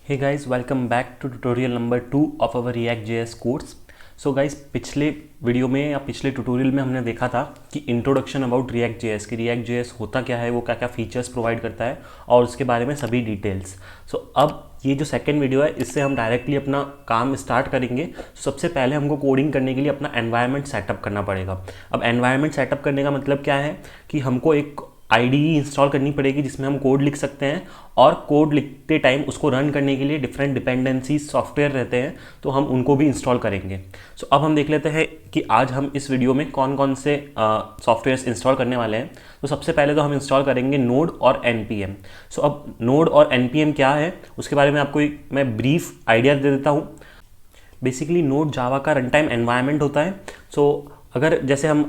Hey guys, welcome back to tutorial number 2 of our React.js course. So guys, पिछले video में या पिछले tutorial में हमने देखा था कि इंट्रोडक्शन अबाउट React.js कि React.js होता क्या है, वो क्या क्या फीचर्स प्रोवाइड करता है और उसके बारे में सभी डिटेल्स। सो अब ये जो सेकंड वीडियो है, इससे हम डायरेक्टली अपना काम स्टार्ट करेंगे। सबसे पहले हमको कोडिंग करने के लिए अपना एनवायरनमेंट सेटअप करना पड़ेगा। अब एनवायरनमेंट सेटअप करने का मतलब क्या है कि हमको एक IDE इंस्टॉल करनी पड़ेगी जिसमें हम कोड लिख सकते हैं, और कोड लिखते टाइम उसको रन करने के लिए डिफरेंट डिपेंडेंसीज सॉफ्टवेयर रहते हैं, तो हम उनको भी इंस्टॉल करेंगे। सो अब हम देख लेते हैं कि आज हम इस वीडियो में कौन कौन से सॉफ्टवेयर्स इंस्टॉल करने वाले हैं। तो सबसे पहले तो हम इंस्टॉल करेंगे नोड और NPM। सो अब नोड और NPM क्या है, उसके बारे में आपको मैं ब्रीफ आइडिया दे देता हूँ। बेसिकली नोड जावा का रन टाइम एनवायरनमेंट होता है। सो अगर जैसे हम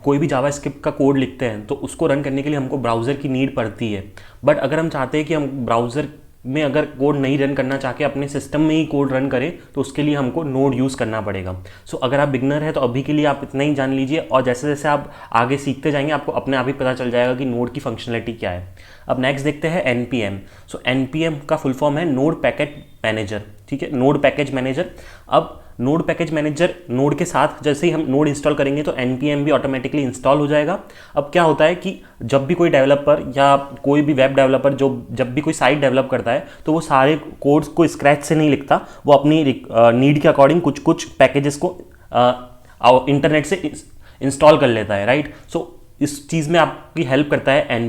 कोई भी जावा स्क्रिप्ट का कोड लिखते हैं तो उसको रन करने के लिए हमको ब्राउज़र की नीड पड़ती है। बट अगर हम चाहते हैं कि हम ब्राउज़र में अगर कोड नहीं रन करना चाह के अपने सिस्टम में ही कोड रन करें, तो उसके लिए हमको नोड यूज़ करना पड़ेगा। सो अगर आप बिगनर है तो अभी के लिए आप इतना ही जान लीजिए, और जैसे जैसे आप आगे सीखते जाएंगे आपको अपने आप ही पता चल जाएगा कि नोड की फंक्शनलिटी क्या है। अब नेक्स्ट देखते हैं NPM। सो NPM का फुल फॉर्म है नोड पैकेज मैनेजर। ठीक है, नोड पैकेज मैनेजर। अब नोड पैकेज मैनेजर नोड के साथ जैसे ही हम नोड इंस्टॉल करेंगे तो NPM भी ऑटोमेटिकली इंस्टॉल हो जाएगा। अब क्या होता है कि जब भी कोई डेवलपर या कोई भी वेब डेवलपर जब भी कोई साइट डेवलप करता है तो वो सारे कोड्स को स्क्रैच से नहीं लिखता, वो अपनी नीड के अकॉर्डिंग कुछ कुछ पैकेजेस को इंटरनेट से इंस्टॉल कर लेता है, राइट। सो इस चीज़ में आपकी हेल्प करता है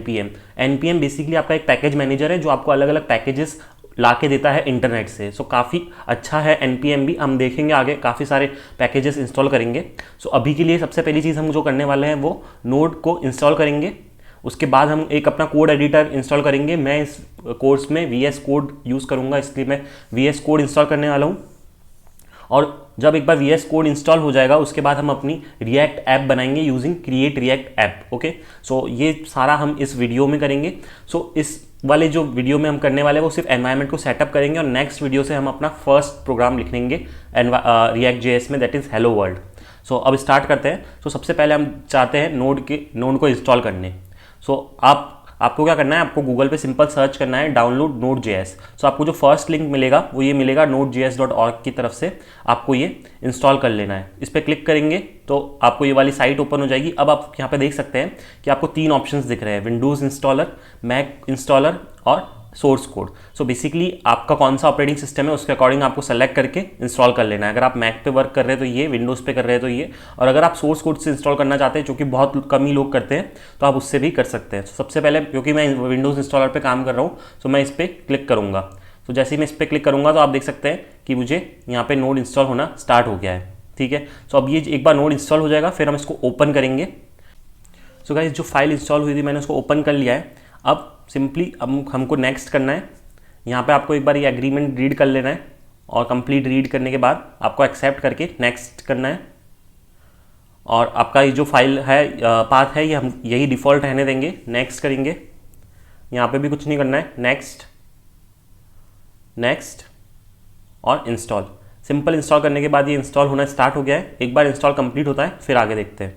NPM बेसिकली आपका एक पैकेज मैनेजर है जो आपको अलग अलग पैकेजेस ला के देता है इंटरनेट से। सो काफ़ी अच्छा है NPM भी। हम देखेंगे आगे काफ़ी सारे पैकेजेस इंस्टॉल करेंगे। सो अभी के लिए सबसे पहली चीज़ हम जो करने वाले हैं वो नोड को इंस्टॉल करेंगे। उसके बाद हम एक अपना कोड एडिटर इंस्टॉल करेंगे। मैं इस कोर्स में VS कोड यूज़ करूँगा, इसलिए मैं VS कोड इंस्टॉल करने वाला हूँ। और जब एक बार VS कोड इंस्टॉल हो जाएगा उसके बाद हम अपनी React ऐप बनाएंगे using create react app. Okay, so ये सारा हम इस वीडियो में करेंगे। सो इस वाले जो वीडियो में हम करने वाले हैं वो सिर्फ एनवायरनमेंट को सेटअप करेंगे, और नेक्स्ट वीडियो से हम अपना फर्स्ट प्रोग्राम लिखेंगे React.js में, दैट इज़ हेलो वर्ल्ड। सो अब स्टार्ट करते हैं। सो सबसे पहले हम चाहते हैं नोड को इंस्टॉल करने। सो आपको क्या करना है, आपको गूगल पे सिंपल सर्च करना है डाउनलोड Node.js। सो आपको जो फर्स्ट लिंक मिलेगा वो ये मिलेगा nodejs.org की तरफ से, आपको ये इंस्टॉल कर लेना है। इस पर क्लिक करेंगे तो आपको ये वाली साइट ओपन हो जाएगी। अब आप यहाँ पे देख सकते हैं कि आपको 3 ऑप्शंस दिख रहे हैं, विंडोज़ इंस्टॉलर, मैक इंस्टॉलर और सोर्स कोड। सो बेसिकली आपका कौन सा ऑपरेटिंग सिस्टम है उसके अकॉर्डिंग आपको सेलेक्ट करके इंस्टॉल कर लेना है। अगर आप मैक पे वर्क कर रहे हैं तो ये, विंडोज़ पे कर रहे हैं तो ये, और अगर आप सोर्स कोड से इंस्टॉल करना चाहते हैं जो कि बहुत कम ही लोग करते हैं तो आप उससे भी कर सकते हैं। सबसे पहले क्योंकि मैं विंडोज़ इंस्टॉलर पर काम कर रहा हूँ तो मैं इस पर क्लिक करूँगा। तो जैसे ही मैं इस पर क्लिक करूँगा तो आप देख सकते हैं कि मुझे यहाँ पर नोड इंस्टॉल होना स्टार्ट हो गया है। ठीक है, सो अब ये एक बार नोड इंस्टॉल हो जाएगा फिर हम इसको ओपन करेंगे। सो गाइस, जो फाइल इंस्टॉल हुई थी मैंने उसको ओपन कर लिया है। अब सिंपली हमको नेक्स्ट करना है। यहाँ पे आपको एक बार ये एग्रीमेंट रीड कर लेना है, और कंप्लीट रीड करने के बाद आपको एक्सेप्ट करके नेक्स्ट करना है। और आपका ये जो फाइल है पाथ है ये हम यही डिफ़ॉल्ट रहने देंगे, नेक्स्ट करेंगे। यहाँ पे भी कुछ नहीं करना है, नेक्स्ट और इंस्टॉल। सिंपल इंस्टॉल करने के बाद ये इंस्टॉल होना स्टार्ट हो गया है। एक बार इंस्टॉल कंप्लीट होता है फिर आगे देखते हैं।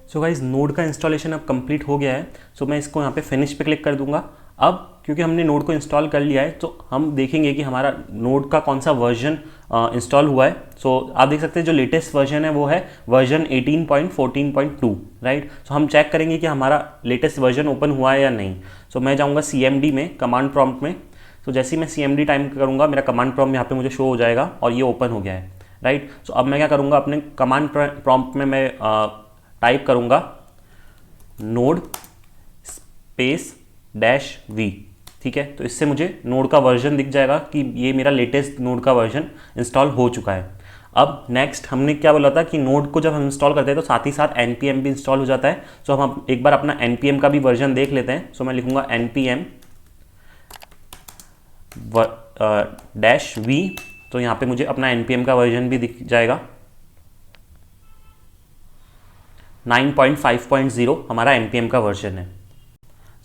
सो गाइस, नोड का इंस्टॉलेशन अब कंप्लीट हो गया है। सो मैं इसको यहाँ पे फिनिश पे क्लिक कर दूंगा। अब क्योंकि हमने नोड को इंस्टॉल कर लिया है तो हम देखेंगे कि हमारा नोड का कौन सा वर्जन इंस्टॉल हुआ है। सो आप देख सकते हैं जो लेटेस्ट वर्जन है वो है वर्जन 18.14.2, राइट। सो हम चेक करेंगे कि हमारा लेटेस्ट वर्जन ओपन हुआ है या नहीं। सो मैं जाऊँगा CMD में, कमांड प्रॉम्प्ट में। तो जैसे ही मैं CMD टाइम करूँगा मेरा कमांड प्रॉम्प्ट यहाँ पे मुझे शो हो जाएगा और ये ओपन हो गया है, राइट। सो अब मैं क्या करूँगा, अपने कमांड प्रॉम्प्ट में मैं टाइप करूँगा नोड स्पेस -v। ठीक है, तो इससे मुझे नोड का वर्जन दिख जाएगा कि ये मेरा लेटेस्ट नोड का वर्जन इंस्टॉल हो चुका है। अब नेक्स्ट हमने क्या बोला था कि नोड को जब हम इंस्टॉल करते हैं तो साथ ही साथ NPM भी इंस्टॉल हो जाता है। सो हम एक बार अपना NPM का भी वर्जन देख लेते हैं। सो मैं लिखूँगा NPM -v, तो यहाँ पे मुझे अपना NPM का वर्जन भी दिख जाएगा। 9.5.0 हमारा NPM का वर्जन है।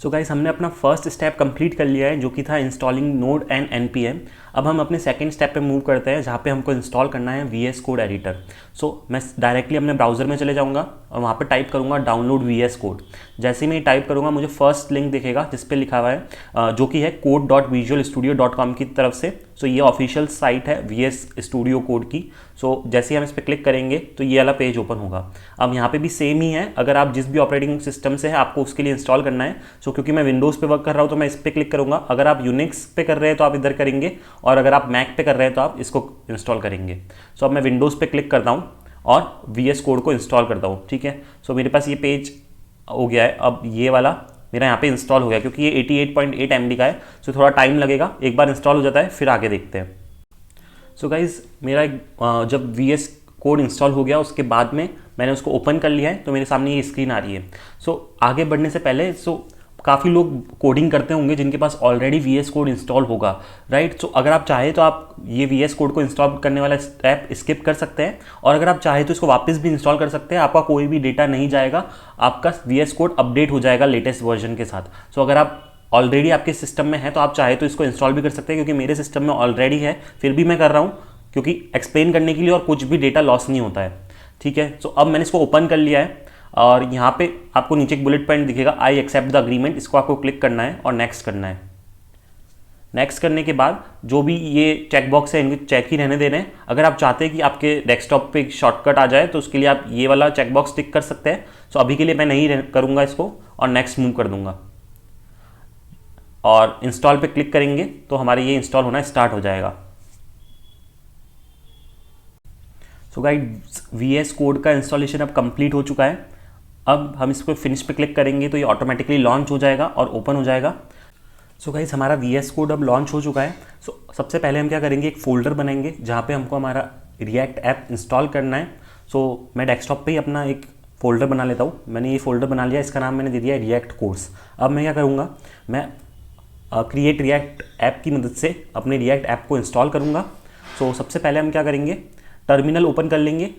सो गाइस, हमने अपना फर्स्ट स्टेप कंप्लीट कर लिया है जो कि था इंस्टॉलिंग नोड एंड NPM। अब हम अपने सेकंड स्टेप पे मूव करते हैं, जहाँ पे हमको इंस्टॉल करना है VS कोड एडिटर। सो मैं डायरेक्टली अपने ब्राउज़र में चले जाऊँगा और वहाँ पे टाइप करूँगा डाउनलोड VS कोड। जैसे ही मैं टाइप करूँगा मुझे फर्स्ट लिंक दिखेगा जिस पे लिखा हुआ है जो कि है code.visualstudio.com की तरफ से। सो ये ऑफिशियल साइट है VS स्टूडियो कोड की। सो जैसे ही हम इस पर क्लिक करेंगे तो ये वाला पेज ओपन होगा। अब यहाँ पे भी सेम ही है, अगर आप जिस भी ऑपरेटिंग सिस्टम से है आपको उसके लिए इंस्टॉल करना है। सो क्योंकि मैं विंडोज़ पे वर्क कर रहा हूँ तो मैं इस पर क्लिक करूँगा। अगर आप यूनिक्स पे कर रहे हैं तो आप इधर करेंगे, और अगर आप मैक पे कर रहे हैं तो आप इसको इंस्टॉल करेंगे। सो अब मैं विंडोज़ पे क्लिक करता हूँ और VS कोड को इंस्टॉल करता हूँ, ठीक है। सो मेरे पास ये पेज हो गया है। अब ये वाला मेरा यहाँ पे इंस्टॉल हो गया, क्योंकि ये 88.8 MB का है। सो थोड़ा टाइम लगेगा, एक बार इंस्टॉल हो जाता है फिर आगे देखते हैं। सो गाइज़ मेरा जब VS कोड इंस्टॉल हो गया उसके बाद में मैंने उसको ओपन कर लिया है, तो मेरे सामने ये स्क्रीन आ रही है। सो आगे बढ़ने से पहले काफ़ी लोग कोडिंग करते होंगे जिनके पास ऑलरेडी VS कोड इंस्टॉल होगा, राइट। सो अगर आप चाहें तो आप ये VS कोड को इंस्टॉल करने वाला स्टेप स्किप कर सकते हैं, और अगर आप चाहें तो इसको वापस भी इंस्टॉल कर सकते हैं। आपका कोई भी डेटा नहीं जाएगा, आपका VS कोड अपडेट हो जाएगा लेटेस्ट वर्जन के साथ। सो अगर आप ऑलरेडी आपके सिस्टम में है तो आप चाहे तो इसको इंस्टॉल भी कर सकते हैं, क्योंकि मेरे सिस्टम में ऑलरेडी है, फिर भी मैं कर रहा हूँ क्योंकि एक्सप्लेन करने के लिए, और कुछ भी डेटा लॉस नहीं होता है, ठीक है। सो अब मैंने इसको ओपन कर लिया है और यहाँ पे आपको नीचे एक बुलेट पॉइंट दिखेगा, आई एक्सेप्ट द अग्रीमेंट। इसको आपको क्लिक करना है और नेक्स्ट करना है। नेक्स्ट करने के बाद जो भी ये चेक बॉक्स है इनको चेक ही रहने देना है। अगर आप चाहते हैं कि आपके डेस्कटॉप पे एक शॉर्टकट आ जाए तो उसके लिए आप ये वाला चेक बॉक्स टिक कर सकते हैं। सो अभी के लिए मैं नहीं करूँगा इसको, और नेक्स्ट मूव कर दूंगा और इंस्टॉल पे क्लिक करेंगे तो हमारे ये इंस्टॉल होना स्टार्ट हो जाएगा। सो गाइस VS कोड का इंस्टॉलेशन अब कंप्लीट हो चुका है। अब हम इसको फिनिश पे क्लिक करेंगे तो ये ऑटोमेटिकली लॉन्च हो जाएगा और ओपन हो जाएगा। सो गाइस हमारा VS कोड अब लॉन्च हो चुका है। सो सबसे पहले हम क्या करेंगे, एक फ़ोल्डर बनाएंगे जहाँ पे हमको हमारा रिएक्ट ऐप इंस्टॉल करना है। सो मैं डेस्कटॉप पे ही अपना एक फ़ोल्डर बना लेता हूँ। मैंने ये फ़ोल्डर बना लिया, इसका नाम मैंने दे दिया है रिएक्ट कोर्स। अब मैं क्या करूँगा, मैं क्रिएट रिएक्ट ऐप की मदद से अपने रिएक्ट ऐप को इंस्टॉल करूँगा। सो सबसे पहले हम क्या करेंगे, टर्मिनल ओपन कर लेंगे,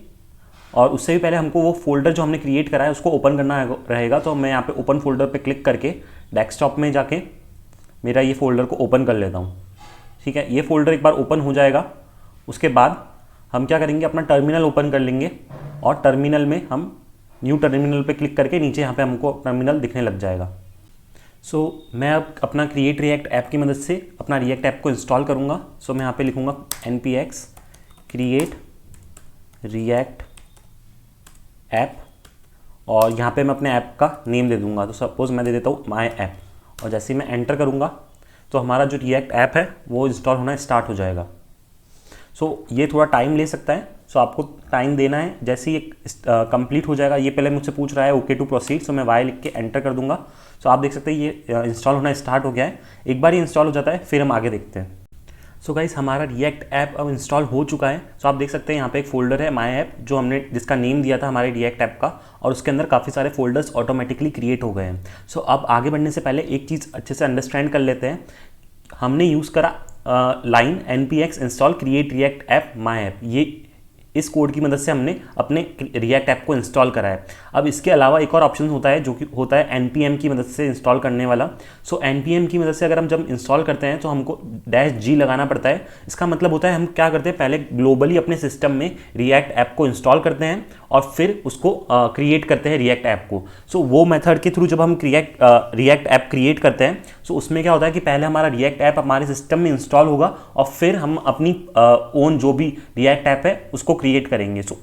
और उससे भी पहले हमको वो फोल्डर जो हमने क्रिएट करा है उसको ओपन करना रहेगा। तो मैं यहाँ पे ओपन फोल्डर पे क्लिक करके डेस्कटॉप में जाके मेरा ये फोल्डर को ओपन कर लेता हूँ, ठीक है। ये फोल्डर एक बार ओपन हो जाएगा, उसके बाद हम क्या करेंगे, अपना टर्मिनल ओपन कर लेंगे, और टर्मिनल में हम न्यू टर्मिनल पे क्लिक करके नीचे यहाँ पे हमको टर्मिनल दिखने लग जाएगा। सो मैं अब अपना क्रिएट रिएक्ट ऐप की मदद से अपना रिएक्ट ऐप को इंस्टॉल करूँगा। सो मैं यहाँ पे लिखूँगा npx क्रिएट रिएक्ट ऐप, और यहाँ पे मैं अपने ऐप का नेम दे दूँगा। तो सपोज़ मैं दे देता हूँ माई ऐप, और जैसे ही मैं एंटर करूँगा तो हमारा जो रिएक्ट ऐप है वो इंस्टॉल होना स्टार्ट हो जाएगा। सो ये थोड़ा टाइम ले सकता है, सो आपको टाइम देना है। जैसे ही ये कंप्लीट हो जाएगा, ये पहले मुझसे पूछ रहा है ओके टू प्रोसीड, सो मैं वाई लिख के एंटर कर दूंगा। सो आप देख सकते हैं ये इंस्टॉल होना स्टार्ट हो गया है। एक बार ये इंस्टॉल हो जाता है फिर हम आगे देखते हैं। सो गाइस हमारा रिएक्ट ऐप अब इंस्टॉल हो चुका है। सो आप देख सकते हैं यहाँ पे एक फ़ोल्डर है माई ऐप, जो हमने जिसका नेम दिया था हमारे रिएक्ट ऐप का, और उसके अंदर काफ़ी सारे फोल्डर्स ऑटोमेटिकली क्रिएट हो गए हैं। सो अब आगे बढ़ने से पहले एक चीज़ अच्छे से अंडरस्टैंड कर लेते हैं। हमने यूज़ करा line npx install create react app my app, ये इस कोड की मदद से हमने अपने रिएक्ट ऐप को इंस्टॉल करा है। अब इसके अलावा एक और ऑप्शन होता है जो कि होता है npm की मदद से इंस्टॉल करने वाला। सो npm की मदद से अगर हम जब इंस्टॉल करते हैं तो हमको -g लगाना पड़ता है। इसका मतलब होता है हम क्या करते हैं, पहले ग्लोबली अपने सिस्टम में रिएक्ट ऐप को इंस्टॉल करते हैं और फिर उसको क्रिएट करते हैं रिएक्ट ऐप को। सो वो मेथड के थ्रू जब हम रिएक्ट ऐप क्रिएट करते हैं, सो उसमें क्या होता है कि पहले हमारा रिएक्ट ऐप हमारे सिस्टम में इंस्टॉल होगा और फिर हम अपनी ओन जो भी रिएक्ट ऐप है उसको क्रिएट करेंगे। सो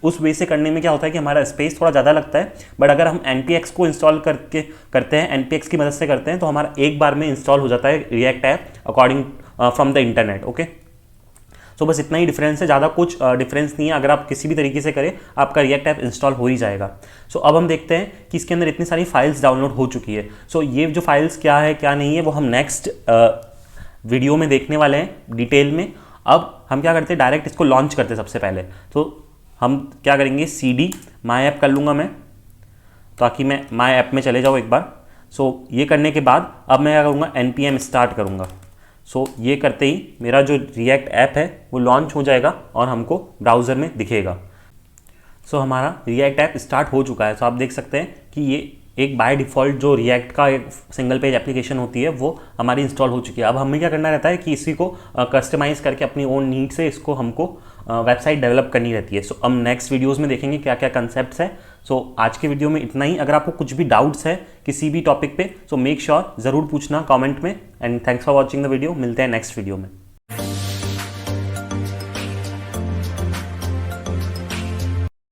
उस वे से करने में क्या होता है कि हमारा स्पेस थोड़ा ज़्यादा लगता है, बट अगर हम npx को इंस्टॉल करके करते हैं, npx की मदद से करते हैं, तो हमारा एक बार में इंस्टॉल हो जाता है react app according from the internet. Okay, so बस इतना ही डिफरेंस है, ज़्यादा कुछ डिफरेंस नहीं है। अगर आप किसी भी तरीके से करें आपका रिएक्ट ऐप इंस्टॉल हो ही जाएगा। सो अब हम देखते हैं कि इसके अंदर इतनी सारी फाइल्स डाउनलोड हो चुकी है। सो ये जो फाइल्स क्या है क्या नहीं है वो हम नेक्स्ट वीडियो में देखने वाले हैं डिटेल में। अब हम क्या करते हैं, डायरेक्ट इसको लॉन्च करते हैं। सबसे पहले तो हम क्या करेंगे, cd माई ऐप कर लूँगा मैं, ताकि मैं माई ऐप में चले जाऊँ एक बार। सो ये करने के बाद अब मैं क्या करूँगा, npm स्टार्ट करूँगा। सो ये करते ही मेरा जो रिएक्ट ऐप है वो लॉन्च हो जाएगा और हमको ब्राउज़र में दिखेगा। सो हमारा रिएक्ट ऐप स्टार्ट हो चुका है। सो आप देख सकते हैं कि ये एक बाय डिफ़ॉल्ट जो रिएक्ट का एक सिंगल पेज एप्लीकेशन होती है वो हमारी इंस्टॉल हो चुकी है। अब हमें क्या करना रहता है कि इसी को कस्टमाइज़ करके अपनी ओन नीड से इसको हमको वेबसाइट डेवलप करनी रहती है। सो हम नेक्स्ट वीडियोज़ में देखेंगे क्या क्या कंसेप्ट है। सो आज के वीडियो में इतना ही। अगर आपको कुछ भी डाउट्स है किसी भी टॉपिक पे, सो मेक श्योर ज़रूर पूछना कमेंट में। And thanks for watching the video. मिलते हैं नेक्स्ट वीडियो में।